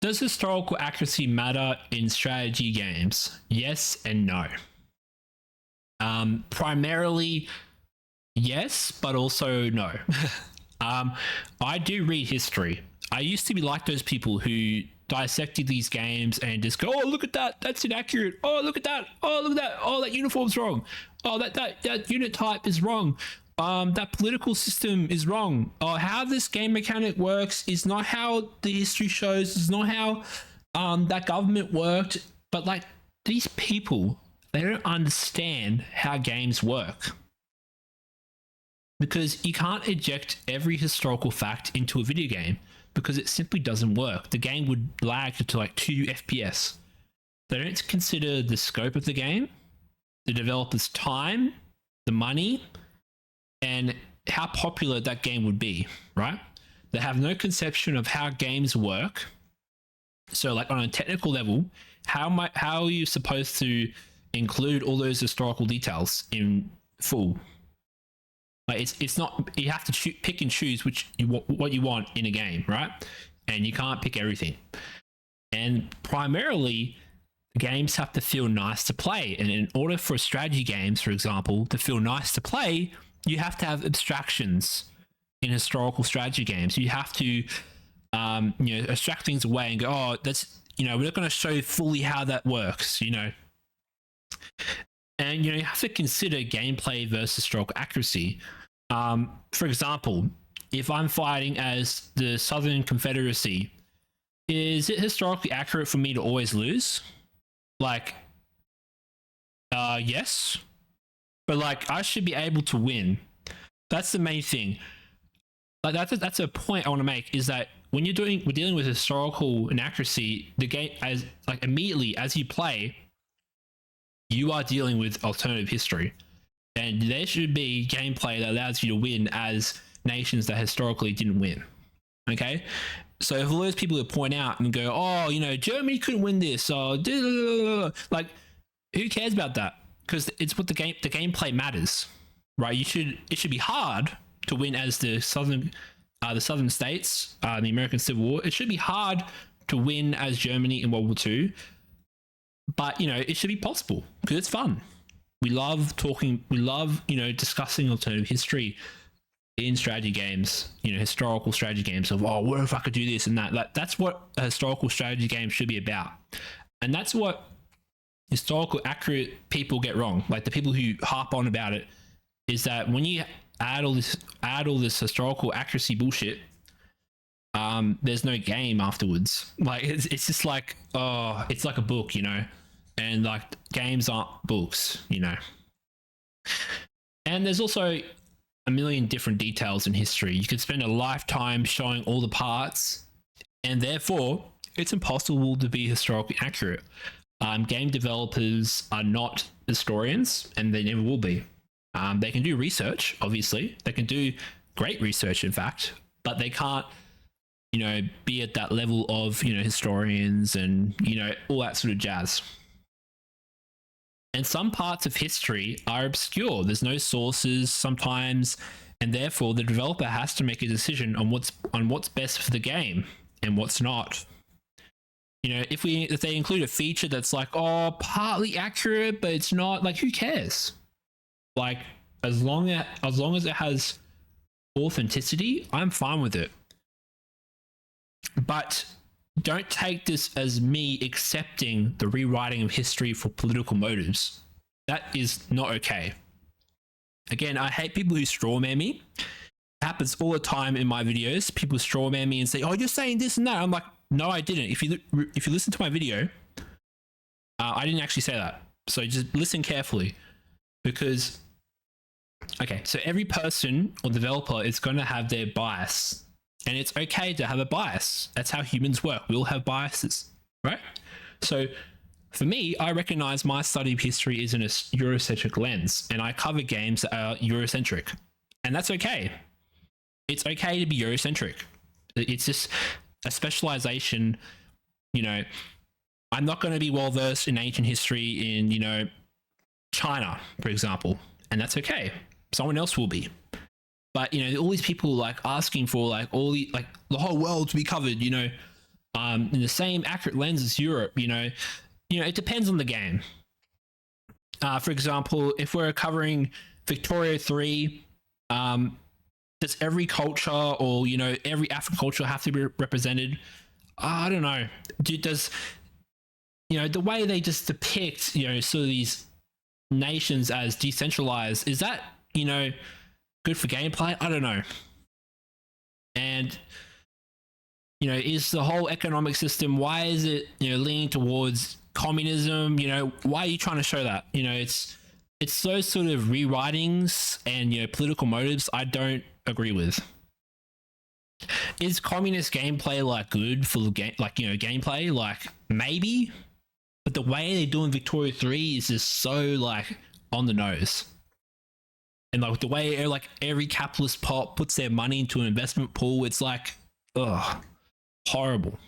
Does historical accuracy matter in strategy games? Yes and no. Primarily, yes, but also no. I do read history. I used to be like those people who dissected these games and just go, "Oh, look at that! That's inaccurate. Oh, look at that! Oh, look at that! Oh, that uniform's wrong. Oh, that unit type is wrong. That political system is wrong. Oh, how this game mechanic works is not how the history shows. It's not how that government worked." But like these people, they don't understand how games work. Because you can't eject every historical fact into a video game because it simply doesn't work. The game would lag to like 2 FPS. They don't consider the scope of the game, the developer's time, the money, and how popular that game would be, right? They have no conception of how games work. So like on a technical level, how are you supposed to include all those historical details in full? Like it's not, you have to pick and choose what you want in a game, right? And you can't pick everything. And primarily, games have to feel nice to play. And in order for strategy games, for example, to feel nice to play, you have to have abstractions in historical strategy games. You have to, abstract things away and go, oh, that's, we're not going to show fully how that works, And, you have to consider gameplay versus historical accuracy. For example, if I'm fighting as the Southern Confederacy, is it historically accurate for me to always lose? Like, yes. But like, I should be able to win. That's the main thing. Like, that's a point I want to make, is that when we're dealing with historical inaccuracy, the game, as like immediately as you play, you are dealing with alternative history. And there should be gameplay that allows you to win as nations that historically didn't win. Okay? So if all those people who point out and go, oh, Germany couldn't win this, or like, who cares about that? Because it's what the gameplay matters, right? It should be hard to win as the southern states, the American Civil War. It should be hard to win as Germany in World War II, but it should be possible because it's fun. We love talking. We love discussing alternative history in strategy games. Historical strategy games of, oh, what if I could do this and that? That's what a historical strategy game should be about, and that's what historical accurate people get wrong. Like the people who harp on about it, is that when you add all this historical accuracy bullshit, there's no game afterwards. Like it's just like, oh, it's like a book, and like games aren't books, And there's also a million different details in history. You could spend a lifetime showing all the parts, and therefore it's impossible to be historically accurate. Game developers are not historians, and they never will be. They can do research, obviously. They can do great research, in fact, but they can't, be at that level of, historians and, all that sort of jazz. And some parts of history are obscure. There's no sources sometimes, and therefore the developer has to make a decision on what's best for the game and what's not. If they include a feature that's like, oh, partly accurate, but it's not, like, who cares? Like, as long as it has authenticity, I'm fine with it. But don't take this as me accepting the rewriting of history for political motives. That is not okay. Again, I hate people who strawman me. It happens all the time in my videos. People strawman me and say, oh, you're saying this and that. I'm like, no, I didn't. If you listen to my video, I didn't actually say that. So just listen carefully. Because, okay, so every person or developer is going to have their bias. And it's okay to have a bias. That's how humans work. We all have biases, right? So for me, I recognize my study of history is in a Eurocentric lens, and I cover games that are Eurocentric. And that's okay. It's okay to be Eurocentric. It's just a specialization. I'm not going to be well versed in ancient history in, China, for example. And that's okay. Someone else will be. But all these people like asking for like all the whole world to be covered, in the same accurate lens as Europe. It depends on the game. For example, if we're covering Victoria 3, does every culture or every African culture have to be represented? I don't know. Does the way they just depict sort of these nations as decentralized, is that good for gameplay? I don't know. And is the whole economic system, why is it leaning towards communism? Why are you trying to show that? It's those sort of rewritings and political motives I don't agree with. Is communist gameplay good for the game, gameplay? Maybe, but the way they're doing Victoria 3 is just so on the nose. And the way every capitalist pot puts their money into an investment pool, it's horrible.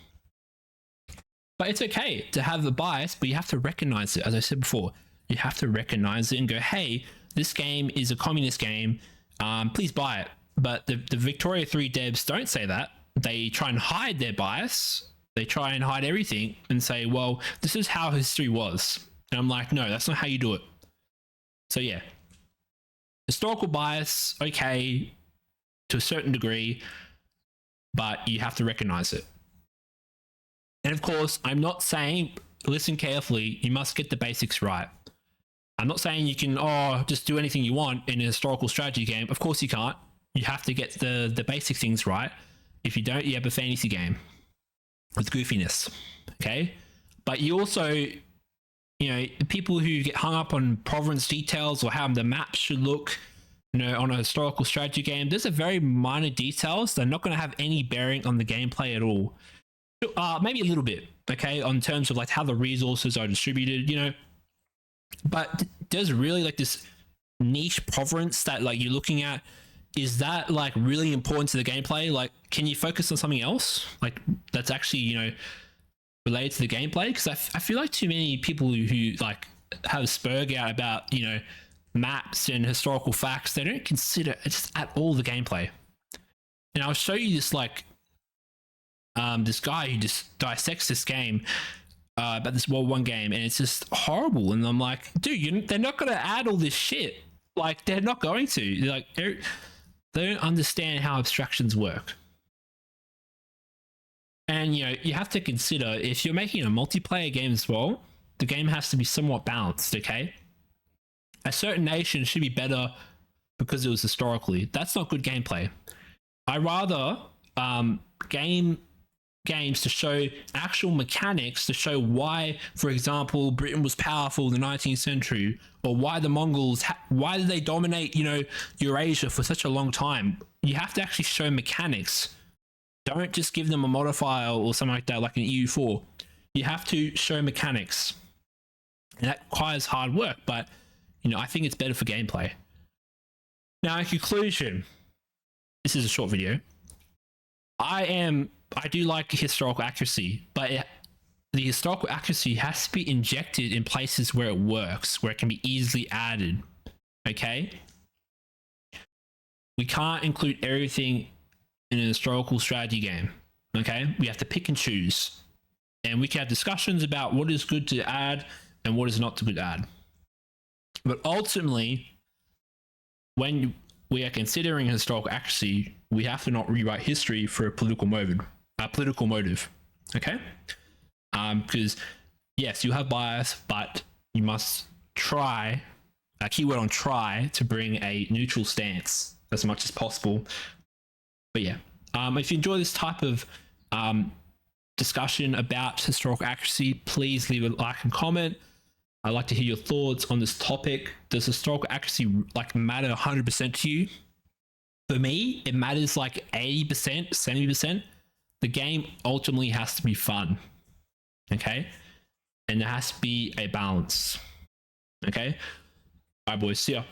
But it's okay to have the bias, but you have to recognize it. As I said before, you have to recognize it and go, hey, this game is a communist game. Please buy it. But the Victoria 3 devs don't say that. They try and hide their bias. They try and hide everything and say, well, this is how history was. And I'm like, no, that's not how you do it. So yeah, historical bias, okay, to a certain degree, but you have to recognize it. And of course, I'm not saying, listen carefully, you must get the basics right. I'm not saying you can just do anything you want in a historical strategy game. Of course you can't. You have to get the basic things right. If you don't, you have a fantasy game with goofiness. Okay? But you also, people who get hung up on province details or how the map should look, on a historical strategy game, those are very minor details. They're not going to have any bearing on the gameplay at all. Maybe a little bit, okay, on terms of how the resources are distributed, but there's really this niche province that you're looking at. Is that really important to the gameplay? Can you focus on something else that's actually related to the gameplay? Because I feel too many people who have a spurg out about maps and historical facts, they don't consider just at all the gameplay. And I'll show you this this guy who just dissects this game about this World 1 game, and it's just horrible. And I'm like, dude, they're not going to add all this shit. They're not going to. They don't understand how abstractions work. And you have to consider, if you're making a multiplayer game as well, the game has to be somewhat balanced, okay? A certain nation should be better because it was historically. That's not good gameplay. I rather games to show actual mechanics, to show why, for example, Britain was powerful in the 19th century, or why the Mongols, why did they dominate, Eurasia for such a long time. You have to actually show mechanics. Don't just give them a modifier or something like that, like an EU4. You have to show mechanics. And that requires hard work, but, I think it's better for gameplay. Now, in conclusion, this is a short video. I do like historical accuracy, but the historical accuracy has to be injected in places where it works, where it can be easily added. Okay? We can't include everything in an historical strategy game. Okay? We have to pick and choose. And we can have discussions about what is good to add and what is not good to add. But ultimately, when we are considering historical accuracy, we have to not rewrite history for a political motive. Okay? Because yes, you have bias, but you must try, a keyword on try, to bring a neutral stance as much as possible. But yeah, if you enjoy this type of discussion about historical accuracy, please leave a like and comment. I'd like to hear your thoughts on this topic. Does historical accuracy matter 100% to you? For me, it matters 80%, 70%. The game ultimately has to be fun. Okay? And there has to be a balance. Okay? All right, boys. See ya.